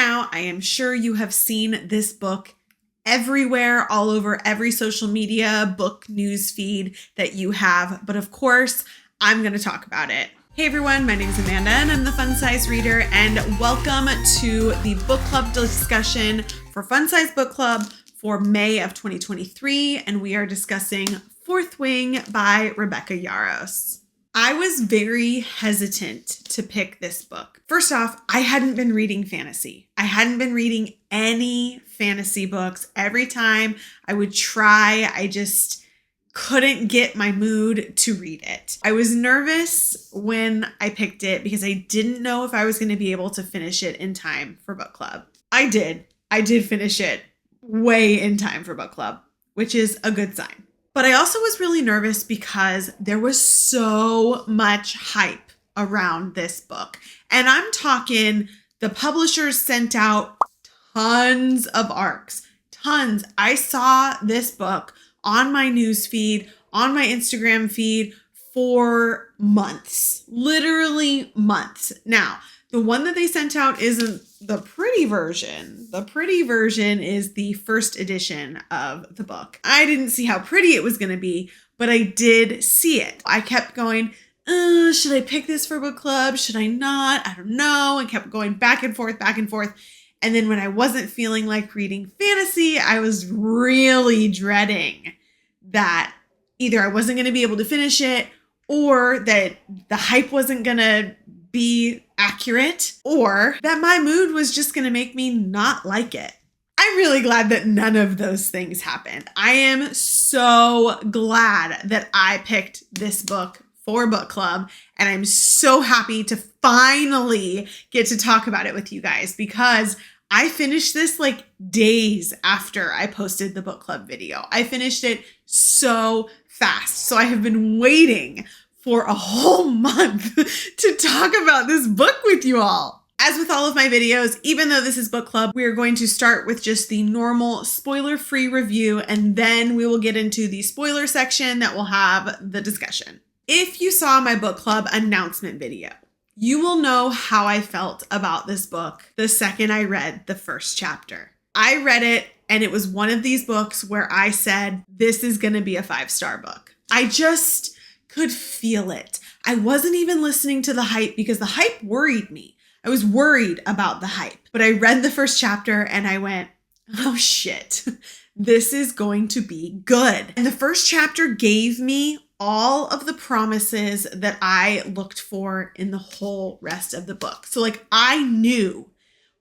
now, I am sure you have seen this book everywhere, all over every social media, book news feed that you have. But of course, I'm going to talk about it. Hey everyone, my name is Amanda and I'm the Fun Size Reader, and welcome to the book club discussion for Fun Size Book Club for May of 2023. And we are discussing Fourth Wing by Rebecca Yarros. I was very hesitant to pick this book. First off, I hadn't been reading fantasy. I hadn't been reading any fantasy books. Every time I would try, I just couldn't get my mood to read it. I was nervous when I picked it because I didn't know if I was going to be able to finish it in time for book club. I did finish it way in time for book club, which is a good sign. But I also was really nervous because there was so much hype around this book. And I'm talking, the publishers sent out tons of ARCs, tons. I saw this book on my news feed, on my Instagram feed for months, literally months. Now, the one that they sent out isn't the pretty version. The pretty version is the first edition of the book. I didn't see how pretty it was going to be, but I did see it. I kept going, should I pick this for book club? Should I not? I don't know. And kept going back and forth, back and forth. And then when I wasn't feeling like reading fantasy, I was really dreading that either I wasn't going to be able to finish it, or that the hype wasn't going to be accurate, or that my mood was just going to make me not like it. I'm really glad that none of those things happened. I am so glad that I picked this book for book club, and I'm so happy to finally get to talk about it with you guys, because I finished this like days after I posted the book club video. I finished it so fast. So I have been waiting for a whole month to talk about this book with you all. As with all of my videos, even though this is book club, we are going to start with just the normal spoiler-free review, and then we will get into the spoiler section that will have the discussion. If you saw my book club announcement video, you will know how I felt about this book the second I read the first chapter. I read it, and it was one of these books where I said, this is going to be a 5-star book. I just could feel it. I wasn't even listening to the hype because the hype worried me. I was worried about the hype, but I read the first chapter and I went, oh shit, this is going to be good. And the first chapter gave me all of the promises that I looked for in the whole rest of the book. So like, I knew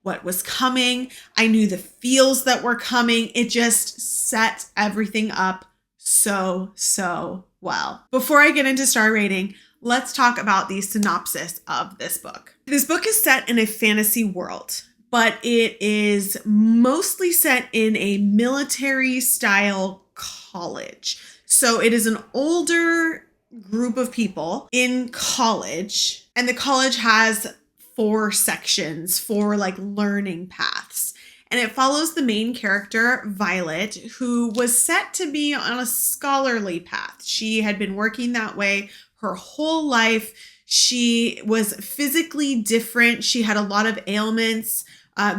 what was coming. I knew the feels that were coming. It just set everything up so well. Before I get into star rating, let's talk about the synopsis of this book. This book is set in a fantasy world, but it is mostly set in a military style college. So it is an older group of people in college, and the college has 4 sections, 4 like learning paths. And it follows the main character, Violet, who was set to be on a scholarly path. She had been working that way her whole life. She was physically different. She had a lot of ailments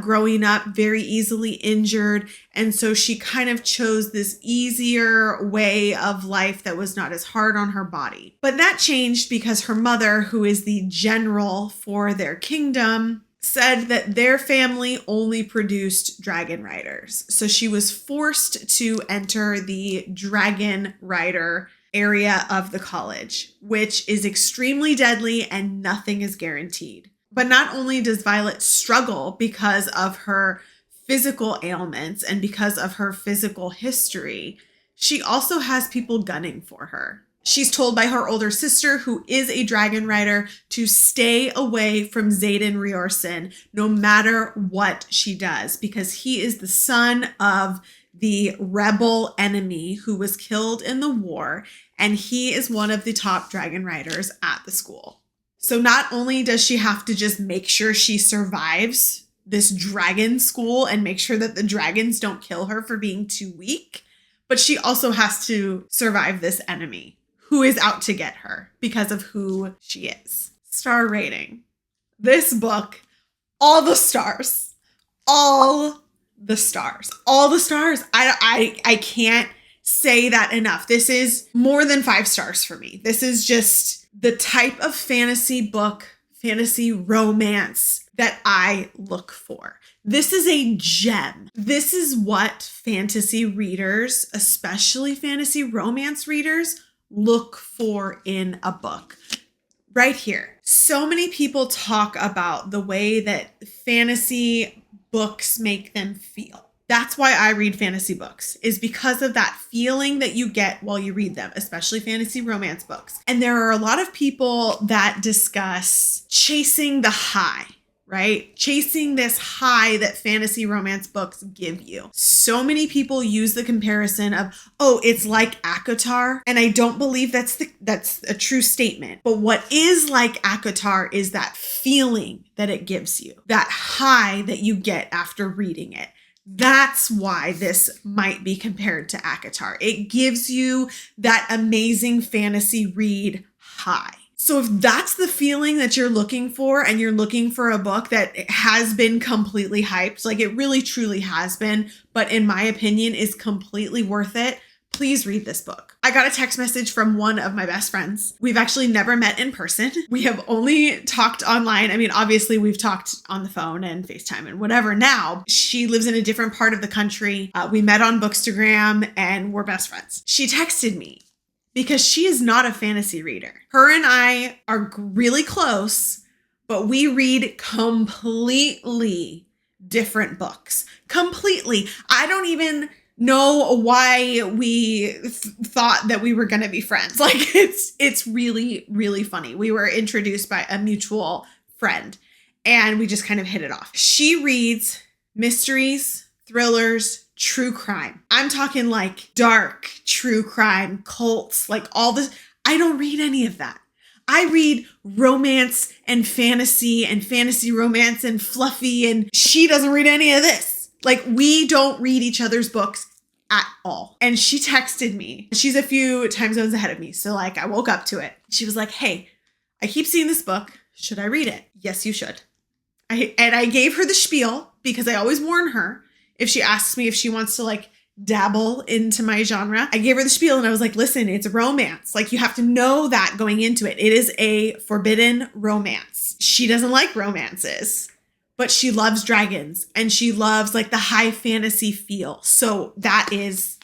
growing up, very easily injured. And so she kind of chose this easier way of life that was not as hard on her body. But that changed because her mother, who is the general for their kingdom, said that their family only produced dragon riders. So she was forced to enter the dragon rider area of the college, which is extremely deadly and nothing is guaranteed. But not only does Violet struggle because of her physical ailments and because of her physical history, she also has people gunning for her. She's told by her older sister, who is a dragon rider, to stay away from Xaden Riorson no matter what she does, because he is the son of the rebel enemy who was killed in the war, and he is one of the top dragon riders at the school. So not only does she have to just make sure she survives this dragon school and make sure that the dragons don't kill her for being too weak, but she also has to survive this enemy who is out to get her because of who she is. Star rating. This book, all the stars. all the stars. All the stars. I can't say that enough. This is more than 5 stars for me. This is just the type of fantasy book, fantasy romance that I look for. This is a gem. This is what fantasy readers, especially fantasy romance readers, look for in a book. Right here. So many people talk about the way that fantasy books make them feel. That's why I read fantasy books, is because of that feeling that you get while you read them, especially fantasy romance books. And there are a lot of people that discuss chasing the high, right? Chasing this high that fantasy romance books give you. So many people use the comparison of, oh, it's like ACOTAR. And I don't believe that's a true statement. But what is like ACOTAR is that feeling that it gives you, that high that you get after reading it. That's why this might be compared to ACOTAR. It gives you that amazing fantasy read high. So if that's the feeling that you're looking for, and you're looking for a book that has been completely hyped, like it really truly has been, but in my opinion is completely worth it, please read this book. I got a text message from one of my best friends. We've actually never met in person. We have only talked online. I mean, obviously we've talked on the phone and FaceTime and whatever now. She lives in a different part of the country. We met on Bookstagram and we're best friends. She texted me because she is not a fantasy reader. Her and I are really close, but we read completely different books. Completely. I don't even know why we thought that we were going to be friends. Like it's really, really funny. We were introduced by a mutual friend and we just kind of hit it off. She reads mysteries, thrillers, true crime. I'm talking like dark true crime, cults, like all this. I don't read any of that. I read romance and fantasy romance and fluffy, and she doesn't read any of this. Like we don't read each other's books at all. And she texted me. She's a few time zones ahead of me. So like I woke up to it. She was like, hey, I keep seeing this book. Should I read it? Yes, you should. I gave her the spiel because I always warn her if she asks me if she wants to like dabble into my genre. I gave her the spiel and I was like, listen, it's romance. Like you have to know that going into it. It is a forbidden romance. She doesn't like romances, but she loves dragons and she loves like the high fantasy feel. So that's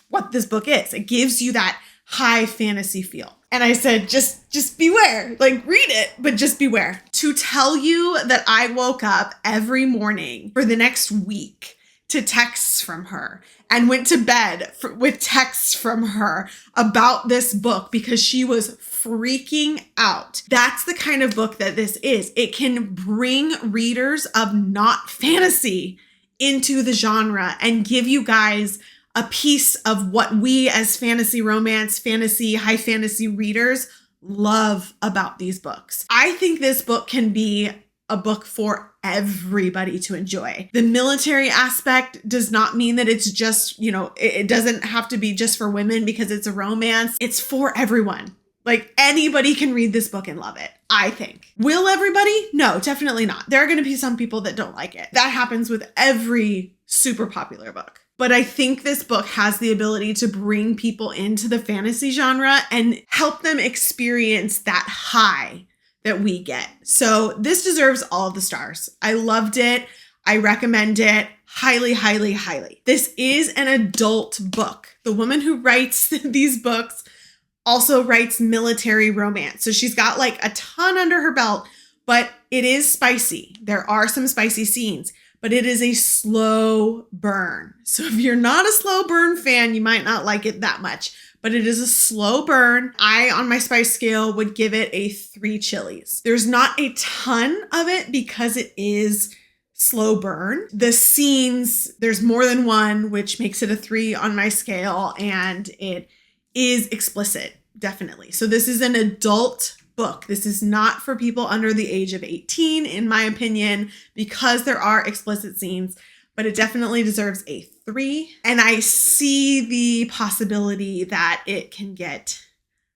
what this book is. It gives you that high fantasy feel. And I said, just beware, like read it, but just beware. To tell you that I woke up every morning for the next week to texts from her and went to bed with texts from her about this book because she was freaking out. That's the kind of book that this is. It can bring readers of not fantasy into the genre and give you guys a piece of what we as fantasy romance, fantasy, high fantasy readers love about these books. I think this book can be a book for everybody to enjoy. The military aspect does not mean that it's just, it doesn't have to be just for women because it's a romance. It's for everyone. Like anybody can read this book and love it, I think. Will everybody? No, definitely not. There are going to be some people that don't like it. That happens with every super popular book. But I think this book has the ability to bring people into the fantasy genre and help them experience that high that we get. So this deserves all of the stars. I loved it. I recommend it highly, highly, highly. This is an adult book. The woman who writes these books also writes military romance. So she's got like a ton under her belt, but it is spicy. There are some spicy scenes, but it is a slow burn. So if you're not a slow burn fan, you might not like it that much, but it is a slow burn. I, on my spice scale, would give it a 3 chilies. There's not a ton of it because it is slow burn. The scenes, there's more than one, which makes it a 3 on my scale, and it is explicit, definitely. So this is an adult book. This is not for people under the age of 18, in my opinion, because there are explicit scenes, but it definitely deserves a 3. And I see the possibility that it can get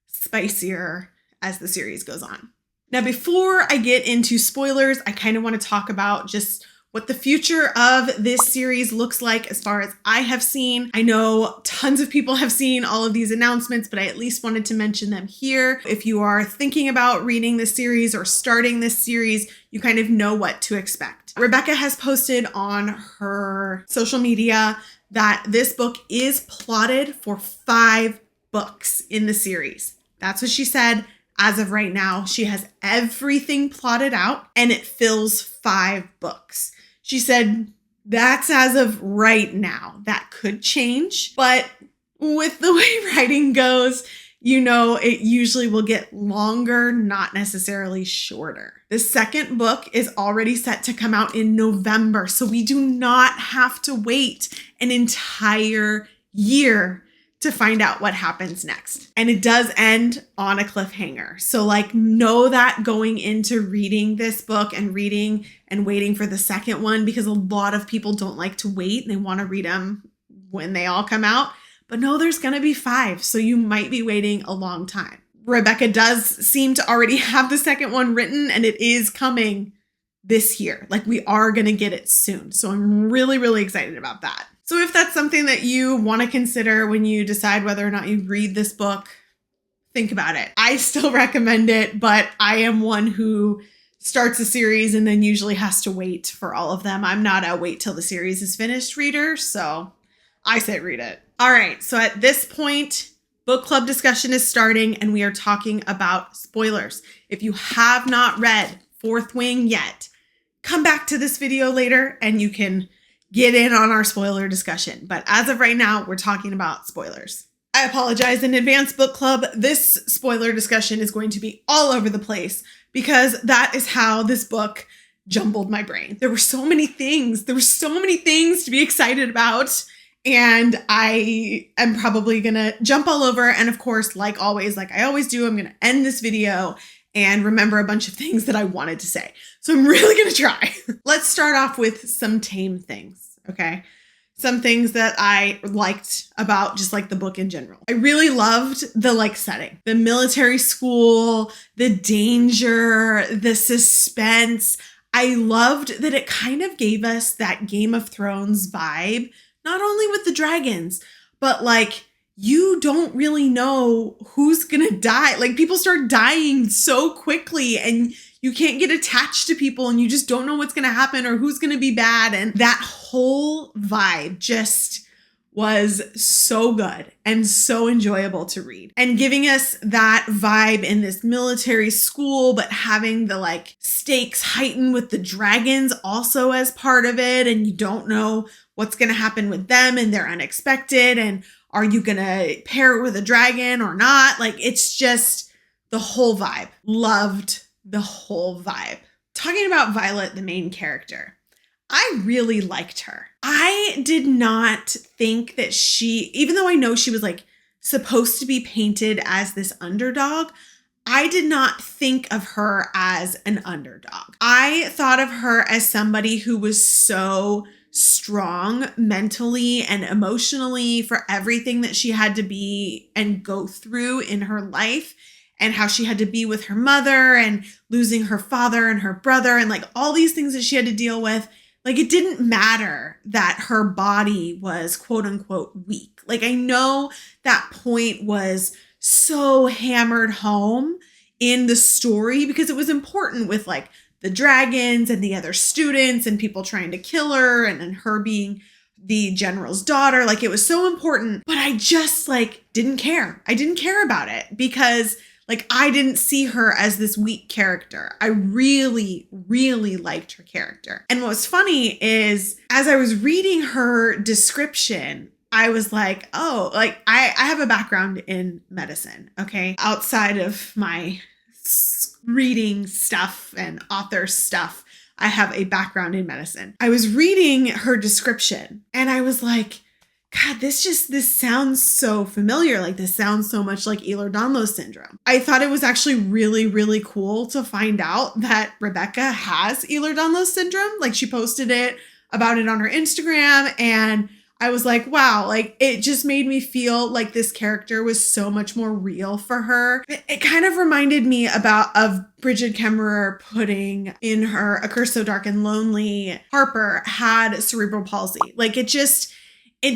spicier as the series goes on. Now, before I get into spoilers, I kind of want to talk about just what the future of this series looks like as far as I have seen. I know tons of people have seen all of these announcements, but I at least wanted to mention them here. If you are thinking about reading this series or starting this series, you kind of know what to expect. Rebecca has posted on her social media that this book is plotted for 5 books in the series. That's what she said. As of right now, she has everything plotted out and it fills 5 books. She said that's as of right now. That could change, but with the way writing goes, you know, it usually will get longer, not necessarily shorter. The second book is already set to come out in November, so we do not have to wait an entire year to find out what happens next. And it does end on a cliffhanger. So like know that going into reading this book and reading and waiting for the second one, because a lot of people don't like to wait and they want to read them when they all come out. But no, there's going to be 5. So you might be waiting a long time. Rebecca does seem to already have the second one written and it is coming this year. Like we are going to get it soon. So I'm really, really excited about that. So if that's something that you want to consider when you decide whether or not you read this book, think about it. I still recommend it, but I am one who starts a series and then usually has to wait for all of them. I'm not a wait till the series is finished reader, so I say read it. All right, so at this point, book club discussion is starting and we are talking about spoilers. If you have not read Fourth Wing yet, come back to this video later and you can get in on our spoiler discussion. But as of right now, we're talking about spoilers. I apologize in advance, book club. This spoiler discussion is going to be all over the place because that is how this book jumbled my brain. There were so many things. There were so many things to be excited about. And I am probably going to jump all over. And of course, like always, like I always do, I'm going to end this video and remember a bunch of things that I wanted to say. So I'm really going to try. Let's start off with some tame things, okay? Some things that I liked about just like the book in general. I really loved the like setting, the military school, the danger, the suspense. I loved that it kind of gave us that Game of Thrones vibe, not only with the dragons, but like you don't really know who's gonna die. Like people start dying so quickly and you can't get attached to people and you just don't know what's gonna happen or who's gonna be bad. And that whole vibe just was so good and so enjoyable to read. And giving us that vibe in this military school, but having the like stakes heightened with the dragons also as part of it. And you don't know what's gonna happen with them and they're unexpected. And are you gonna pair it with a dragon or not? Like it's just the whole vibe. Loved the whole vibe. Talking about Violet, the main character, I really liked her. I did not think that she, even though I know she was like supposed to be painted as this underdog, I did not think of her as an underdog. I thought of her as somebody who was so strong mentally and emotionally for everything that she had to be and go through in her life, and how she had to be with her mother and losing her father and her brother and like all these things that she had to deal with. Like it didn't matter that her body was quote unquote weak. Like I know that point was so hammered home in the story because it was important with like the dragons and the other students and people trying to kill her and then her being the general's daughter. Like it was so important, but I just like didn't care. I didn't care about it because like I didn't see her as this weak character. I really, really liked her character. And what was funny is as I was reading her description, I was like, oh, like I have a background in medicine, okay? Outside of my reading stuff and author stuff, I have a background in medicine. I was reading her description and I was like, God, this sounds so familiar. Like this sounds so much like Ehlers-Danlos syndrome. I thought it was actually really, really cool to find out that Rebecca has Ehlers-Danlos syndrome. Like she posted about it on her Instagram, and I was like, wow, like it just made me feel like this character was so much more real for her. It kind of reminded me of Bridget Kemmerer putting in her A Curse So Dark and Lonely. Harper had cerebral palsy. Like it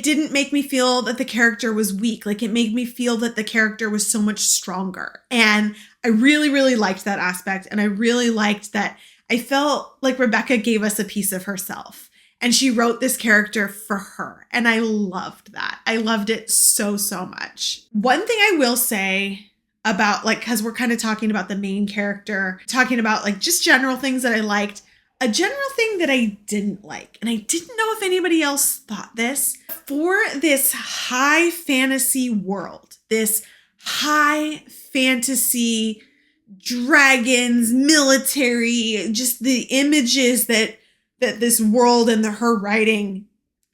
didn't make me feel that the character was weak. Like it made me feel that the character was so much stronger. And I really, really liked that aspect. And I really liked that I felt like Rebecca gave us a piece of herself. And she wrote this character for her. And I loved that. I loved it so, so much. One thing I will say about because we're kind of talking about the main character, talking about just general things that I liked. A general thing that I didn't like, and I didn't know if anybody else thought this, for this high fantasy world, this high fantasy dragons, military, just the images that this world and her writing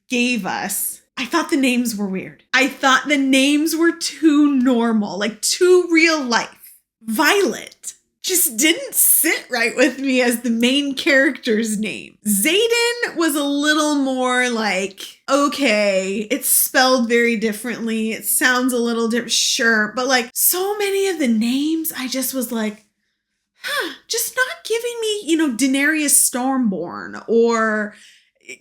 gave us, I thought the names were weird. I thought the names were too normal, too real life. Violet just didn't sit right with me as the main character's name. Xaden was a little more okay, it's spelled very differently. It sounds a little different, sure. But so many of the names, I just was just not giving me, Daenerys Stormborn or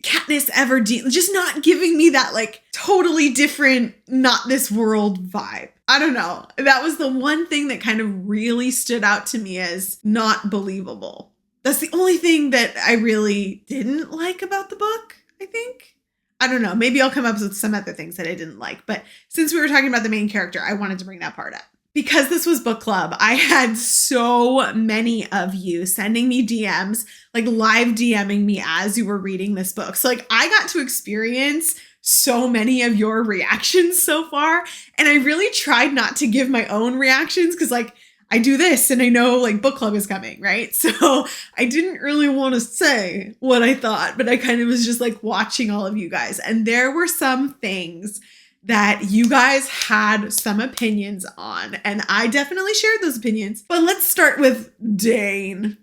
Katniss Everdeen, just not giving me that totally different, not this world vibe. I don't know. That was the one thing that kind of really stood out to me as not believable. That's the only thing that I really didn't like about the book, I think. I don't know. Maybe I'll come up with some other things that I didn't like. But since we were talking about the main character, I wanted to bring that part up. Because this was book club, I had so many of you sending me DMs, live DMing me as you were reading this book. So I got to experience so many of your reactions so far. And I really tried not to give my own reactions because I do this and I know book club is coming, right? So I didn't really want to say what I thought, but I kind of was just watching all of you guys. And there were some things that you guys had some opinions on, and I definitely shared those opinions. But let's start with Dane.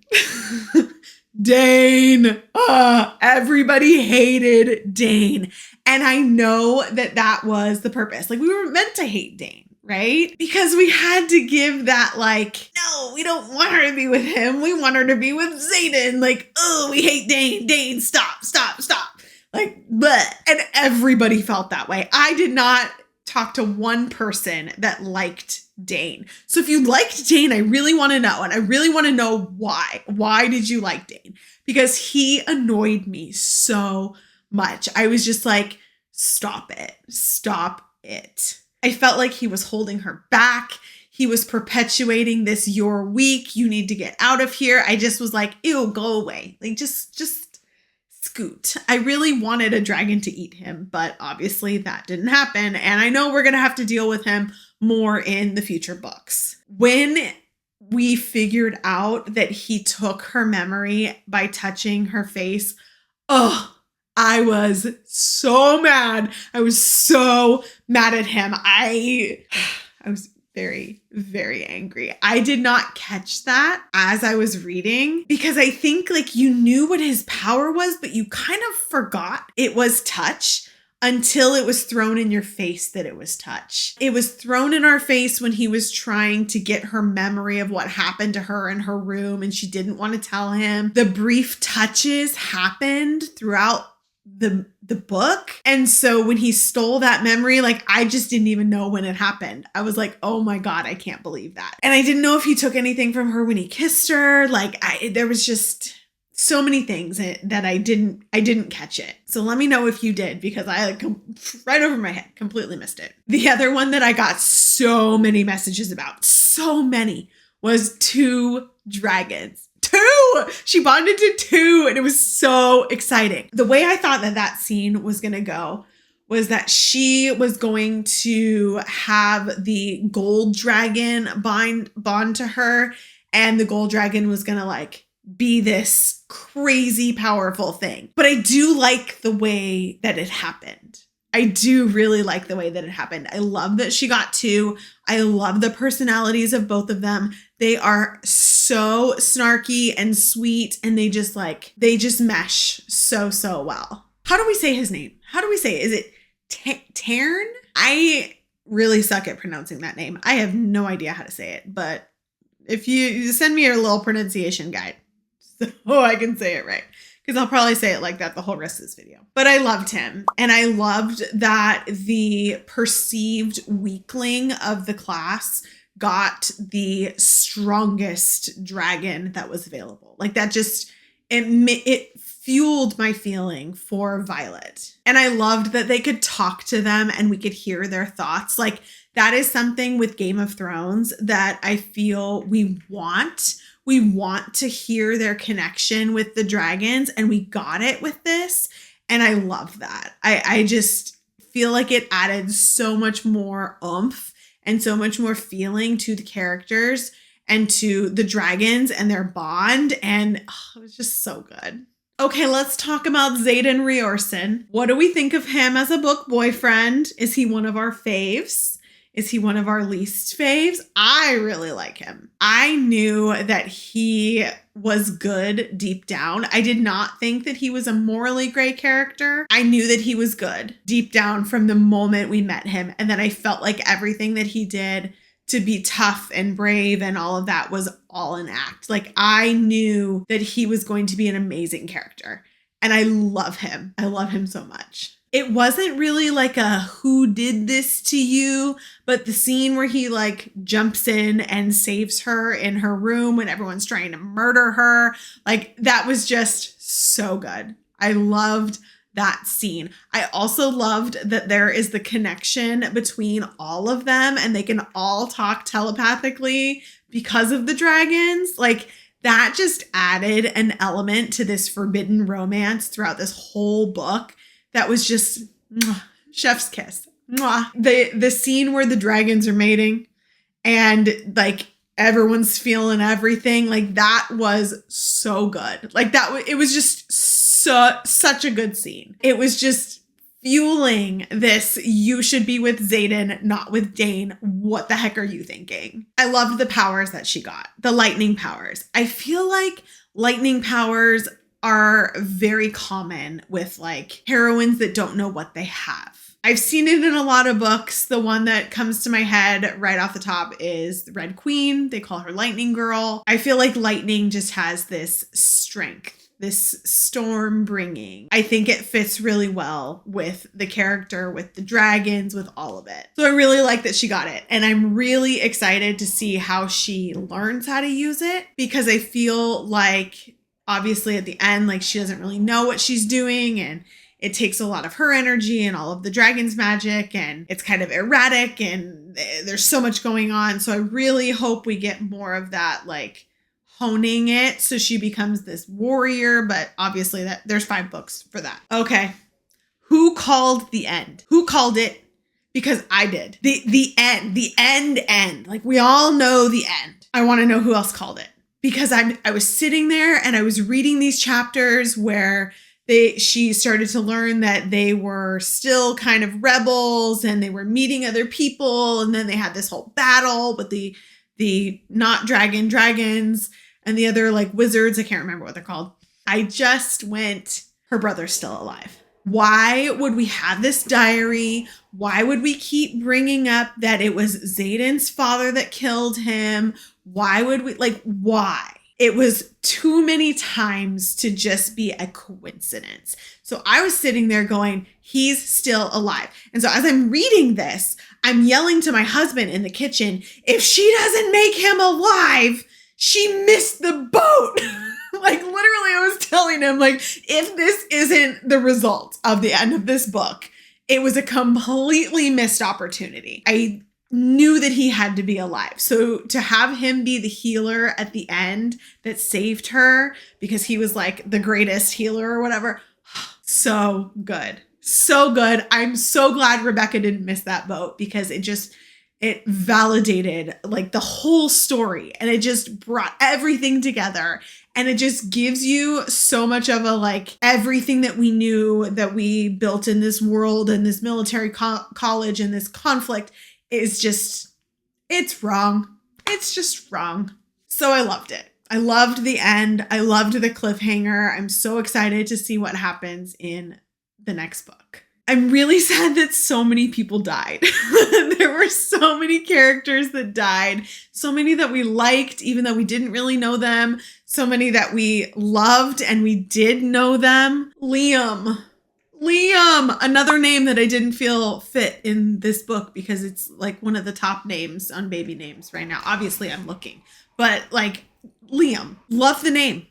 Dane. Everybody hated Dane. And I know that was the purpose. We were meant to hate Dane, right? Because we had to give that no, we don't want her to be with him. We want her to be with Xaden. Oh, we hate Dane. Dane, stop. Bleh. And everybody felt that way. I did not talk to one person that liked Dane. So if you liked Dane, I really want to know. And I really want to know why. Why did you like Dane? Because he annoyed me so much. I was just stop it. Stop it. I felt like he was holding her back. He was perpetuating this, you're weak, you need to get out of here. I just was ew, go away. Just scoot. I really wanted a dragon to eat him, but obviously that didn't happen. And I know we're going to have to deal with him more in the future books. When we figured out that he took her memory by touching her face, I was so mad. I was so mad at him. I was very, very angry. I did not catch that as I was reading because I think you knew what his power was, but you kind of forgot it was touch until it was thrown in your face that it was touch. It was thrown in our face when he was trying to get her memory of what happened to her in her room and she didn't want to tell him. The brief touches happened throughout the book. And so when he stole that memory, I just didn't even know when it happened. I was oh my God, I can't believe that. And I didn't know if he took anything from her when he kissed her. There was just so many things that I didn't catch it. So let me know if you did, because I right over my head, completely missed it. The other one that I got so many messages about, so many, was 2 dragons. 2! She bonded to 2 and it was so exciting. The way I thought that scene was going to go was that she was going to have the gold dragon bond to her, and the gold dragon was going to be this crazy powerful thing. But I do like the way that it happened. I do really like the way that it happened. I love that she got 2. I love the personalities of both of them. They are so snarky and sweet, and they just mesh so well. How do we say his name? How do we say it? Is it Tairn? I really suck at pronouncing that name. I have no idea how to say it, but if you send me a little pronunciation guide so I can say it right, because I'll probably say it like that the whole rest of this video. But I loved him, and I loved that the perceived weakling of the class got the strongest dragon that was available. Like that just, it fueled my feeling for Violet. And I loved that they could talk to them and we could hear their thoughts. Like that is something with Game of Thrones that I feel we want. We want to hear their connection with the dragons, and we got it with this. And I love that. I just feel like it added so much more oomph and so much more feeling to the characters and to the dragons and their bond. And it was just so good. Okay, let's talk about Xaden Riorson. What do we think of him as a book boyfriend? Is he one of our faves? Is he one of our least faves? I really like him. I knew that he was good deep down. I did not think that he was a morally gray character. I knew that he was good deep down from the moment we met him. And then I felt like everything that he did to be tough and brave and all of that was all an act. Like I knew that he was going to be an amazing character. And I love him. I love him so much. It wasn't really like a who did this to you, but the scene where he like jumps in and saves her in her room when everyone's trying to murder her, like that was just so good. I loved that scene. I also loved that there is the connection between all of them and they can all talk telepathically because of the dragons. Like that just added an element to this forbidden romance throughout this whole book. That was just chef's kiss. The scene where the dragons are mating and like everyone's feeling everything, like that was so good. Like it was just such a good scene. It was just fueling this. You should be with Xaden, not with Dane. What the heck are you thinking? I loved the powers that she got, the lightning powers. I feel like lightning powers are very common with like heroines that don't know what they have. I've seen it in a lot of books. The one that comes to my head right off the top is the Red Queen. They call her Lightning Girl. I feel like lightning just has this strength, this storm bringing. I think it fits really well with the character, with the dragons, with all of it. So I really like that she got it. And I'm really excited to see how she learns how to use it, because I feel like obviously at the end, like she doesn't really know what she's doing and it takes a lot of her energy and all of the dragon's magic and it's kind of erratic and there's so much going on. So I really hope we get more of that, like honing it so she becomes this warrior, but obviously that there's 5 books for that. Okay. Who called the end? Who called it? Because I did. The end. Like we all know the end. I want to know who else called it. Because I was sitting there and I was reading these chapters where she started to learn that they were still kind of rebels and they were meeting other people. And then they had this whole battle with the not dragons and the other like wizards. I can't remember what they're called. I just went, her brother's still alive. Why would we have this diary? Why would we keep bringing up that it was Xaden's father that killed him? Why would we, like, why? It was too many times to just be a coincidence. So I was sitting there going, he's still alive. And so as I'm reading this, I'm yelling to my husband in the kitchen, if she doesn't make him alive, she missed the boat. Like literally I was telling him, like, if this isn't the result of the end of this book, it was a completely missed opportunity. I knew that he had to be alive. So to have him be the healer at the end that saved her because he was like the greatest healer or whatever. So good. So good. I'm so glad Rebecca didn't miss that boat because it validated like the whole story and it just brought everything together. And it just gives you so much of a like everything that we knew that we built in this world and this military college and this conflict is just, it's wrong. It's just wrong. So I loved it. I loved the end. I loved the cliffhanger. I'm so excited to see what happens in the next book. I'm really sad that so many people died. There were so many characters that died, so many that we liked, even though we didn't really know them, so many that we loved and we did know them. Liam, another name that I didn't feel fit in this book because it's like one of the top names on baby names right now. Obviously I'm looking, but like Liam, love the name.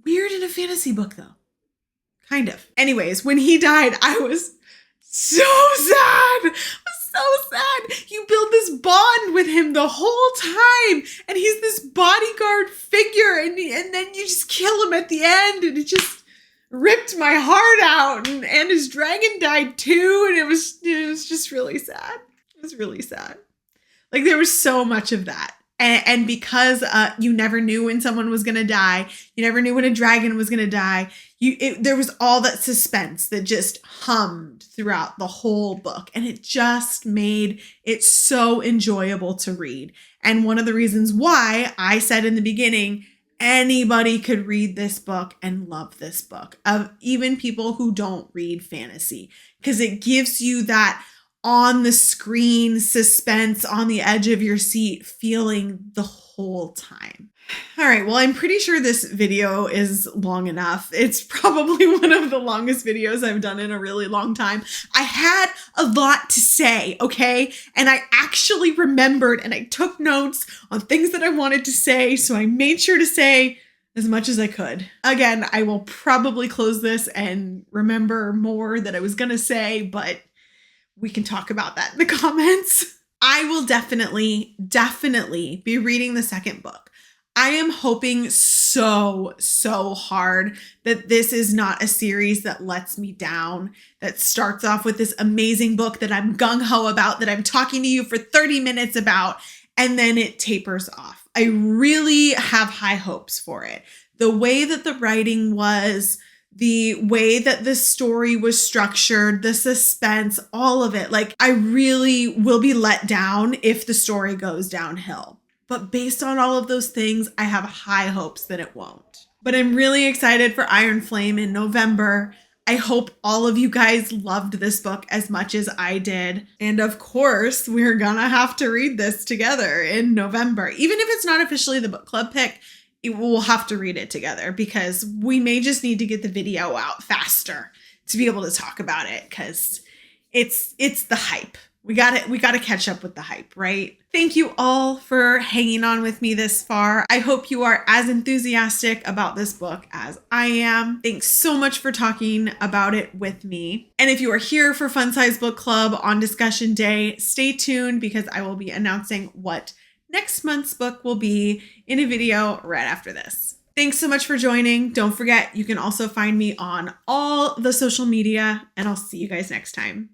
Weird in a fantasy book though. Kind of. Anyways, when he died, I was so sad. I was so sad. You build this bond with him the whole time, and he's this bodyguard figure, and then you just kill him at the end, and it just ripped my heart out. And his dragon died too, and it was just really sad. It was really sad. Like there was so much of that. And because you never knew when someone was going to die, you never knew when a dragon was going to die, there was all that suspense that just hummed throughout the whole book. And it just made it so enjoyable to read. And one of the reasons why I said in the beginning, anybody could read this book and love this book, of even people who don't read fantasy, because it gives you that on the screen suspense, on the edge of your seat feeling the whole time. All right, well, I'm pretty sure this video is long enough. It's probably one of the longest videos I've done in a really long time. I had a lot to say, okay? And I actually remembered and I took notes on things that I wanted to say, so I made sure to say as much as I could. Again, I will probably close this and remember more that I was gonna say, but we can talk about that in the comments. I will definitely be reading the second book. I am hoping so hard that this is not a series that lets me down, that starts off with this amazing book that I'm gung-ho about, that I'm talking to you for 30 minutes about, and then it tapers off. I really have high hopes for it. The way that the writing was, the way that the story was structured, the suspense, all of it. Like, I really will be let down if the story goes downhill. But based on all of those things, I have high hopes that it won't. But I'm really excited for Iron Flame in November. I hope all of you guys loved this book as much as I did. And of course, we're gonna have to read this together in November. Even if it's not officially the book club pick, we'll have to read it together because we may just need to get the video out faster to be able to talk about it, because it's the hype. We gotta catch up with the hype, right? Thank you all for hanging on with me this far. I hope you are as enthusiastic about this book as I am. Thanks so much for talking about it with me. And if you are here for Fun Size Book Club on discussion day, stay tuned because I will be announcing what next month's book will be in a video right after this. Thanks so much for joining. Don't forget, you can also find me on all the social media, and I'll see you guys next time.